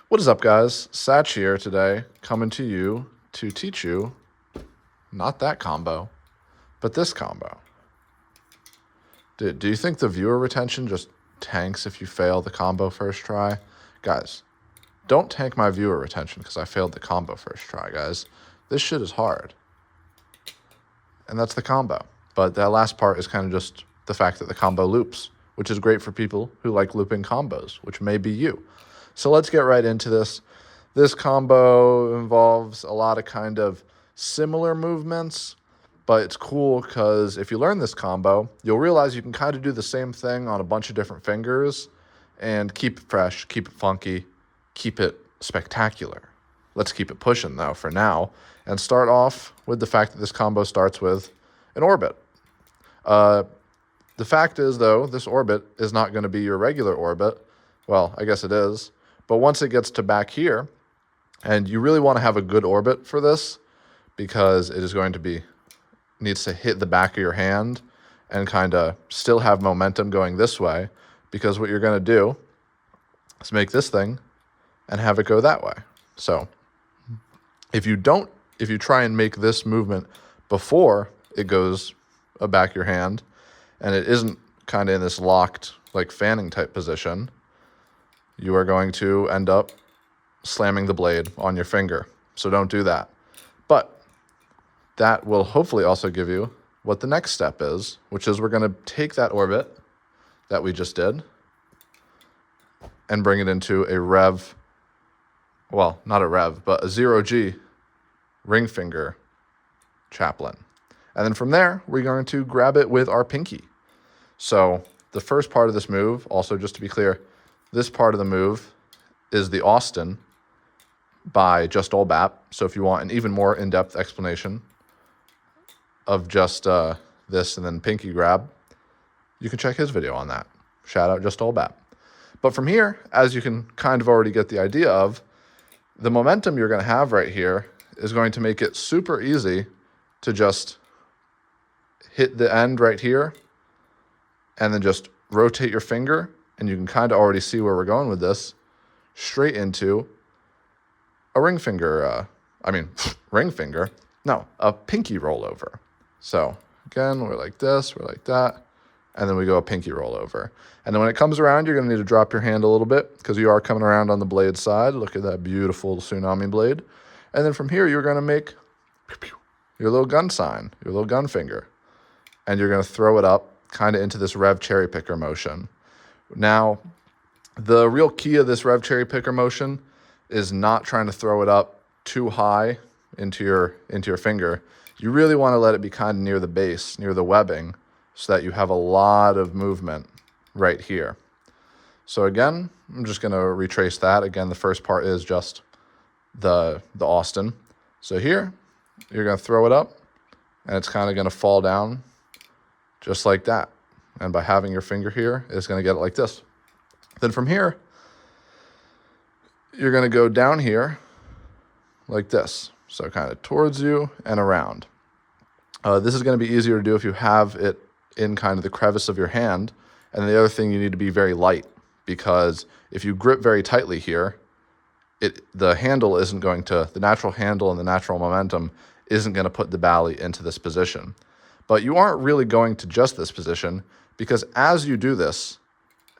What is up, guys? Satch here today, coming to you to teach you not that combo, but this combo. Do you think the viewer retention just tanks if you fail the combo first try? Guys, don't tank my viewer retention because I failed the combo first try, guys. This shit is hard. And that's the combo. But that last part is kind of just the fact that the combo loops, which is great for people who like looping combos, which may be you. So let's get right into this. This combo involves a lot of kind of similar movements, but it's cool because if you learn this combo, you'll realize you can kind of do the same thing on a bunch of different fingers and keep it fresh, keep it funky, keep it spectacular. Let's keep it pushing, though, for now, and start off with the fact that this combo starts with an orbit. The fact is, though, this orbit is not going to be your regular orbit. Well, I guess it is. But once it gets to back here, and you really want to have a good orbit for this because it is going to be, needs to hit the back of your hand and kind of still have momentum going this way, because what you're going to do is make this thing and have it go that way. So if you try and make this movement before it goes back your hand and it isn't kind of in this locked like fanning type position, you are going to end up slamming the blade on your finger. So don't do that. But that will hopefully also give you what the next step is, which is we're going to take that orbit that we just did and bring it into a rev, well, not a rev, but a 0G ring finger chaplain. And then from there, we're going to grab it with our pinky. So the first part of this move, also just to be clear, this part of the move is the Austin by Just Ol' Bap. So if you want an even more in-depth explanation of just this and then pinky grab, you can check his video on that. Shout out Just Ol' Bap. But from here, as you can kind of already get the idea of, the momentum you're going to have right here is going to make it super easy to just hit the end right here and then just rotate your finger, and you can kind of already see where we're going with this, straight into a ring finger, a pinky rollover. So again, we're like this, we're like that, and then we go a pinky rollover. And then when it comes around, you're going to need to drop your hand a little bit because you are coming around on the blade side. Look at that beautiful tsunami blade. And then from here, you're going to make your little gun sign, your little gun finger, and you're going to throw it up kind of into this rev cherry picker motion. Now, the real key of this rev cherry picker motion is not trying to throw it up too high into your finger. You really want to let it be kind of near the base, near the webbing, so that you have a lot of movement right here. So again, I'm just going to retrace that. Again, the first part is just the Austin. So here, you're going to throw it up, and it's kind of going to fall down just like that. And by having your finger here, it's going to get it like this. Then from here, you're going to go down here like this. So kind of towards you and around. This is going to be easier to do if you have it in kind of the crevice of your hand. And the other thing, you need to be very light, because if you grip very tightly here, the natural handle and the natural momentum isn't going to put the bally into this position. But you aren't really going to just this position, because as you do this,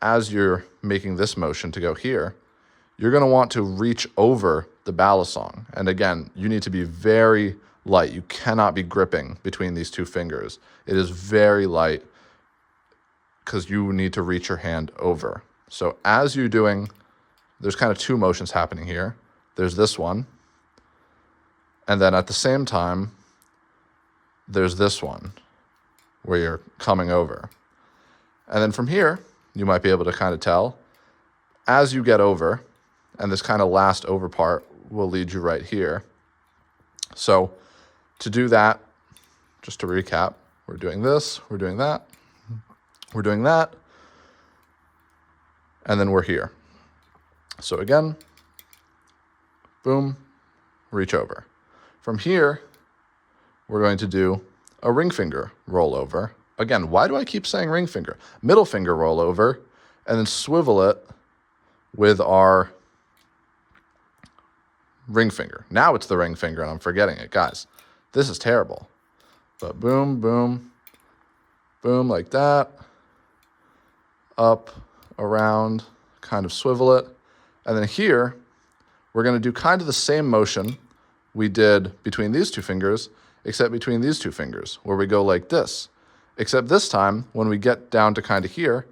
as you're making this motion to go here, you're going to want to reach over the balisong. And again, you need to be very light. You cannot be gripping between these two fingers. It is very light because you need to reach your hand over. So as you're doing, there's kind of two motions happening here. There's this one, and then at the same time, there's this one where you're coming over. And then from here, you might be able to kind of tell, as you get over, and this kind of last over part will lead you right here. So to do that, just to recap, we're doing this, we're doing that, we're doing that, and then we're here. So again, boom, reach over. From here, we're going to do a ring finger rollover. Again, why do I keep saying ring finger? Middle finger rollover, and then swivel it with our ring finger. Now it's the ring finger and I'm forgetting it. Guys, this is terrible. But boom, boom, boom, like that. Up, around, kind of swivel it. And then here, we're going to do kind of the same motion we did between these two fingers, except between these two fingers, where we go like this. Except this time, when we get down to kind of here,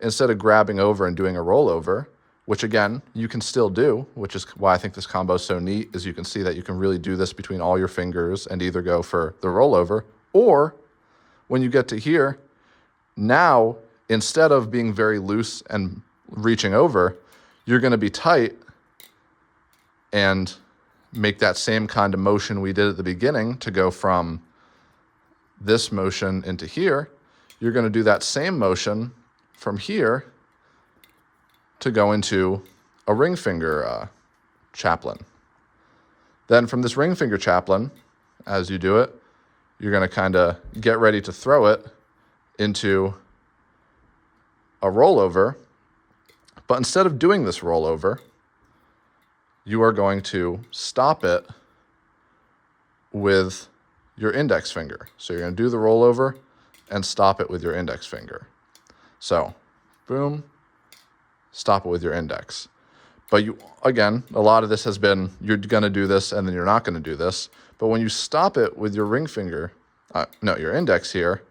instead of grabbing over and doing a rollover, which again, you can still do, which is why I think this combo is so neat, is you can see that you can really do this between all your fingers and either go for the rollover, or when you get to here, now, instead of being very loose and reaching over, you're going to be tight and make that same kind of motion we did at the beginning to go from this motion into here. You're going to do that same motion from here to go into a ring finger chaplain. Then from this ring finger chaplain, as you do it, you're going to kind of get ready to throw it into a rollover. But instead of doing this rollover, you are going to stop it with your index finger. So you're going to do the rollover and stop it with your index finger. So, boom, stop it with your index. But you, again, a lot of this has been, you're going to do this and then you're not going to do this. But when you stop it with your ring finger, your index here,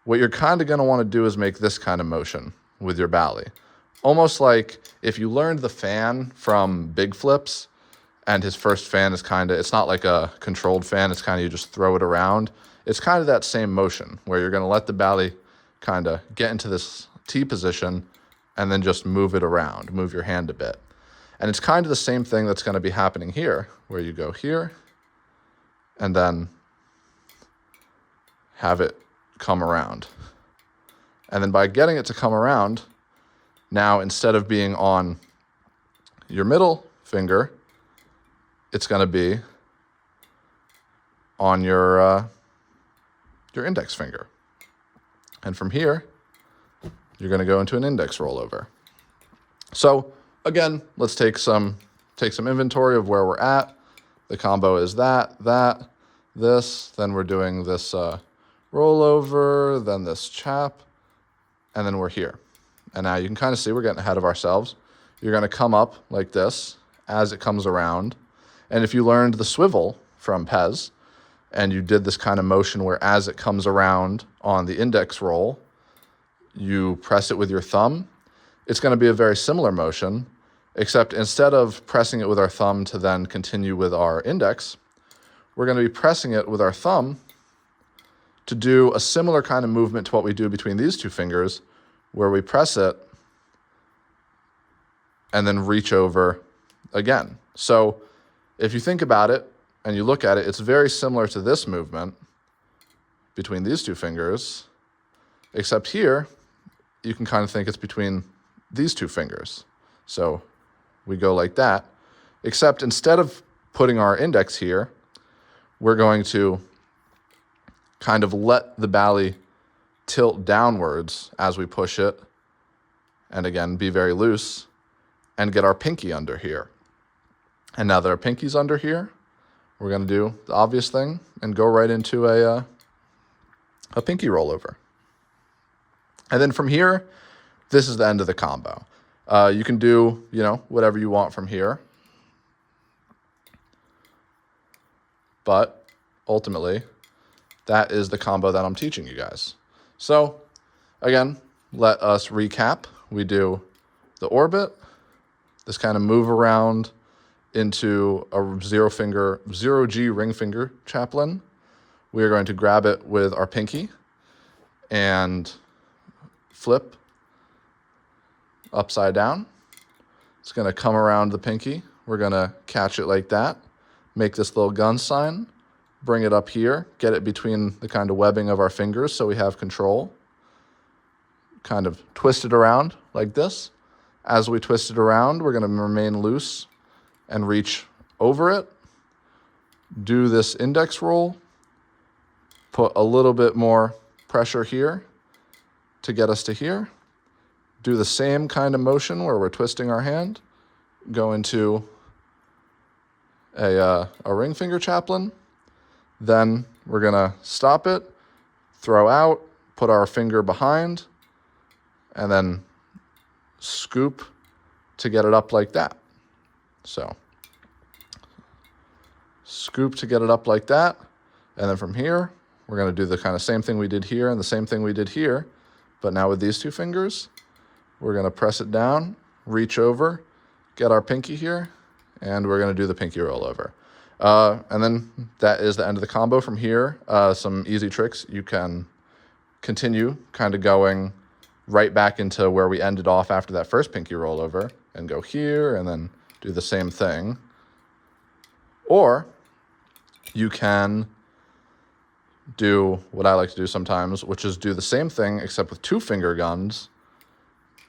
what you're kind of going to want to do is make this kind of motion with your bally. Almost like if you learned the fan from Big Flips, and his first fan is kind of, it's not like a controlled fan, it's kind of you just throw it around. It's kind of that same motion where you're going to let the bally kind of get into this T position and then just move it around, move your hand a bit. And it's kind of the same thing that's going to be happening here, where you go here and then have it come around. And then by getting it to come around, now instead of being on your middle finger, it's going to be on your index finger. And from here, you're going to go into an index rollover. So again, let's take some inventory of where we're at. The combo is that, this, then we're doing this rollover, then this chap, and then we're here. And now you can kind of see we're getting ahead of ourselves. You're going to come up like this as it comes around. And if you learned the swivel from Pez, and you did this kind of motion where as it comes around on the index roll, you press it with your thumb, it's going to be a very similar motion, except instead of pressing it with our thumb to then continue with our index, we're going to be pressing it with our thumb to do a similar kind of movement to what we do between these two fingers, where we press it and then reach over again. So if you think about it and you look at it, it's very similar to this movement between these two fingers, except here, you can kind of think it's between these two fingers. So we go like that, except instead of putting our index here, we're going to kind of let the bally tilt downwards as we push it, and again, be very loose, and get our pinky under here. And now that our pinky's under here, we're going to do the obvious thing and go right into a pinky rollover. And then from here, this is the end of the combo. You can do, whatever you want from here. But ultimately, that is the combo that I'm teaching you guys. So again, let us recap. We do the orbit, this kind of move around into a 0 G ring finger chaplain. We are going to grab it with our pinky and flip upside down. It's going to come around the pinky. We're going to catch it like that, make this little gun sign, bring it up here, get it between the kind of webbing of our fingers so we have control. Kind of twist it around like this. As we twist it around, we're going to remain loose and reach over it. Do this index roll. Put a little bit more pressure here to get us to here. Do the same kind of motion where we're twisting our hand. Go into a ring finger chaplain. Then we're gonna stop it, throw out, put our finger behind, and then scoop to get it up like that. So scoop to get it up like that. And then from here, we're gonna do the kind of same thing we did here and the same thing we did here, but now with these two fingers, we're gonna press it down, reach over, get our pinky here, and we're gonna do the pinky rollover. And then that is the end of the combo. From here, some easy tricks. You can continue kind of going right back into where we ended off after that first pinky rollover and go here and then do the same thing. Or you can do what I like to do sometimes, which is do the same thing except with two finger guns,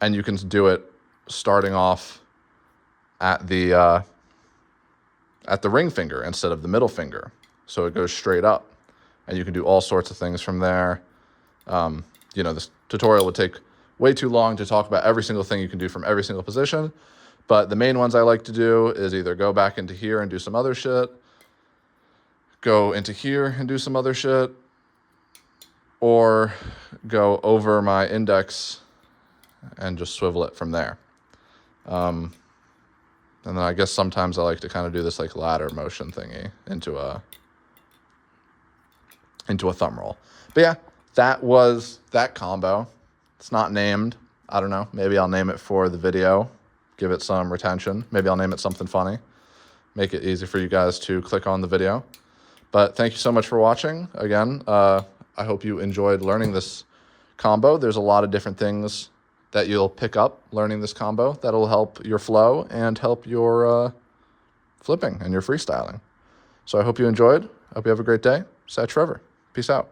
and you can do it starting off at the ring finger instead of the middle finger. So it goes straight up, and you can do all sorts of things from there. You know, this tutorial would take way too long to talk about every single thing you can do from every single position, but the main ones I like to do is either go back into here and do some other shit, go into here and do some other shit, or go over my index and just swivel it from there. And then I guess sometimes I like to kind of do this like ladder motion thingy into a thumb roll. But yeah, that was that combo. It's not named. I don't know. Maybe I'll name it for the video, give it some retention. Maybe I'll name it something funny, make it easy for you guys to click on the video. But thank you so much for watching. Again, I hope you enjoyed learning this combo. There's a lot of different things that you'll pick up learning this combo that'll help your flow and help your flipping and your freestyling. So I hope you enjoyed. I hope you have a great day. Sat Trevor. Peace out.